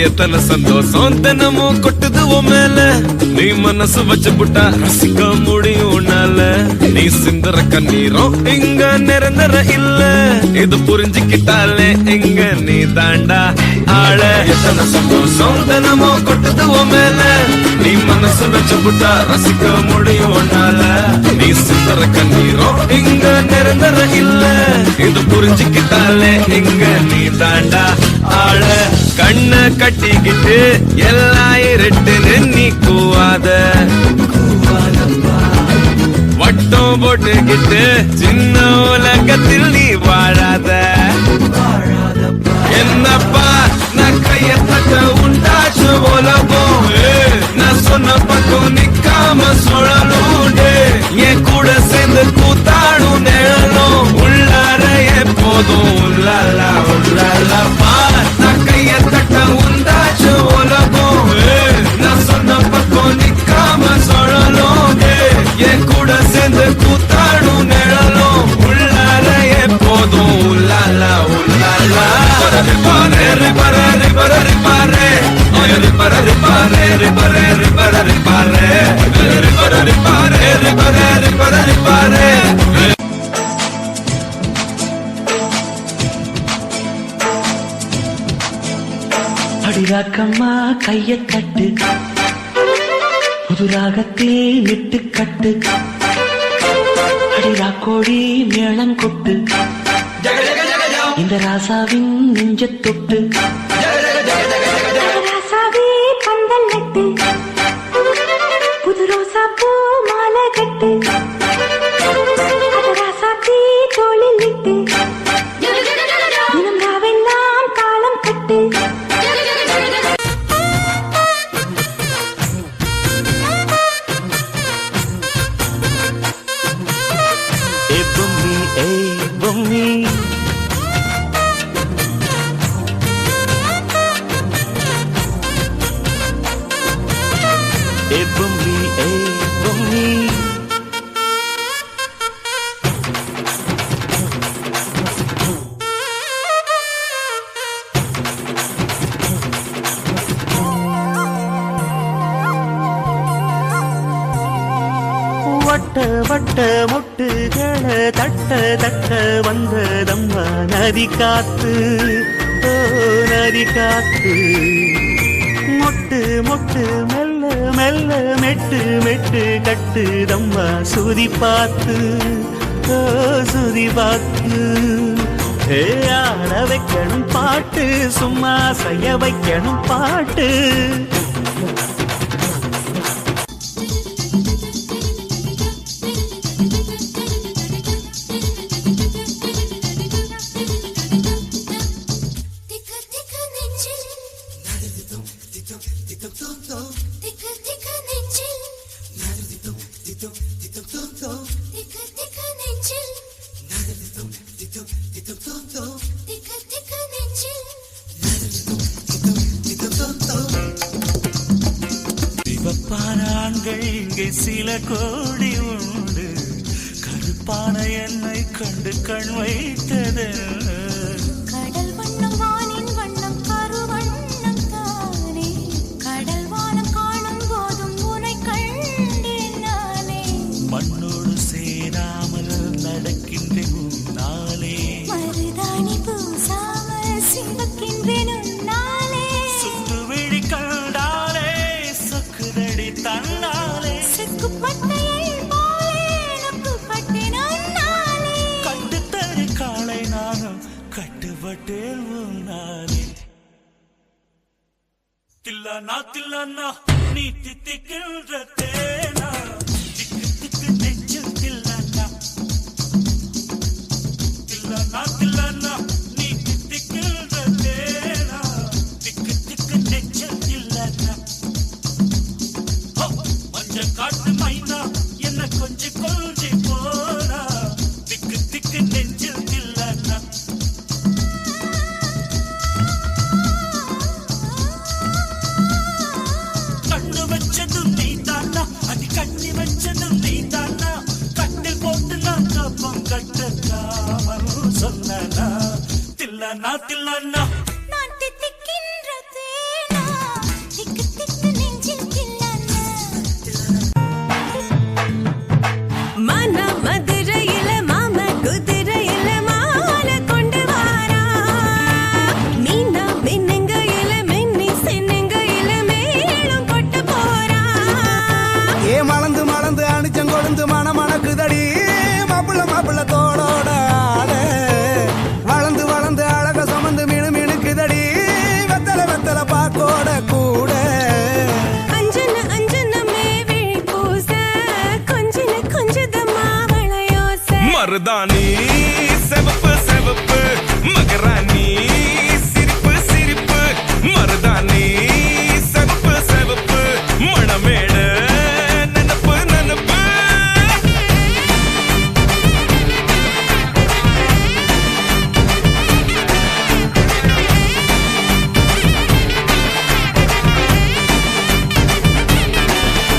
எத்தனை சந்தோஷம் தினமும் கொட்டுது உன் மேல நீ மனசு வச்சு புட்டா ரசிக்க முடியும் உன்னால நீ சிந்தர கண்ணீரும் இங்க நிரந்தர இல்ல இது புரிஞ்சுக்கிட்டாலே இங்க நீ தாண்டா ஆள எத்தனை சந்தோஷம் தினமும் கொட்டுது உன் மேல நீ மனசு வச்சு புட்டா ரசிக்க முடியும் உன்னால நீ சிந்தர கண்ணீரும் இங்க நிரந்தர இல்ல இது புரிஞ்சுக்கிட்டாலே இங்க நீ தாண்டா ஆள கண்ண கட்டிக்கிட்டு எல்லாம் இருட்டுன்னு நீ கூவாத வட்டம் போட்டுக்கிட்டு சின்ன உலகத்தில் நீ வாழாத என்னப்பா நான் கைய தட்ட உண்டாச்சு உலகம் நான் சொன்ன பக்கம் நிக்காம சுழலும் என் கூட சேர்ந்து கூத்தாடும் நிழலும் உள்ளார எப்போதும் உள்ளாலா உள்ளாலப்பா நான் கைய தட்ட உண்டாச்சு உலகம் நான் சொன்ன பக்கம் நிக்காம சுழலும் என் கூட சேர்ந்து கூத்தாடும் நிழலும் உள்ளார எப்போதும் உள்ளாலா உள்ளாலா ரிப்பரே ரிப்பரே ரிப்பரே ரிப்பரே ரிப்பரே ரிப்பரே ரிப்பரே ரிப்பரே ரிப்பரே ரிப்பரே ரிப்பரே ரிப்பரே ரிப்பரே ரிப்பரே அடிராக்கம்மா கைய தட்டு புது ராகத்தில் விட்டு கட்டு அடிராக்கோடி மேளம் கொட்டு இந்த ராசாவின் நெஞ்ச தொட்டு ராசாவே பந்தல் நட்டு புது ரோசா பூ மாலை கட்டு ராசாத்தி தோளில் விட்டு தினம் ராவெல்லாம் காலம் கட்டு வட்ட வட்ட முட்டுகள தட்ட தட்ட வந்ததம்மா நதி காத்து ஓ நதி காத்து மொட்டு மொட்டு மெல்ல மெல்ல மெட்டு மெட்டு கட்டுதம்மா சுதி பார்த்து ஓ சுதி பார்த்து ஆட வைக்கணும் பாட்டு சும்மா செய்ய வைக்கணும் பாட்டு சிவப்பானான்கள் இங்கே சில கோடி உண்டு கருப்பான என்னை கண்டு கண் வைத்தது கடல் வண்ணம் வானின் வண்ணம் கருவண்ணம் தானே கடல் வானம் காணும் போதும் உனை கண்டேன் நானே மண்ணோடு சேராமல் நடக்கின்ற முன்னாலே மருதாணி பூசாமல் சிவக்கே கட்டுப்பட்டேல் உன்னாலே தில்லானா நீ தித்திக்கின்ற தேனா திக்கு திக்கு நெஞ்சில் தில்லானா நீ தித்திக்கின்ற தேனா திக்கு திக்கு நெஞ்சில் தில்லானா மஞ்சள் காட்டு மைனா என்ன கொஞ்சி கொஞ்சி போனா திக்கு திக்கு நெஞ்சில் தில்லானா கண்ணு வச்சதும் நீ தானா அடி கண்ணி வச்சதும் நீ தானா கட்டில் போட்டு நான் கப்பம் கட்டக்காமல் சொன்னா தில்லானா நான் தித்திக்கின்ற தேனா திக்கு திக்கு நெஞ்சில் தில்லானா மன மதுரையில மாம குதிரையில மால கொண்டு வாரா மீனா மின்னுங்கையில மின்னி சின்னுங்கையில மேலும் கொட்டு போறா ஏ மலந்து மலந்து அணிச்சம் கொழுந்து மணக்குதடி மாப்பிள்ள தோளோட ஆட வளர்ந்து வளர்ந்து அழக சுமந்து மினுக்குதடி வெத்தல பாக்கோட கூட அஞ்சனமே விழி பூச கொஞ்சன கொஞ்சதமா வளையோச மருதாணி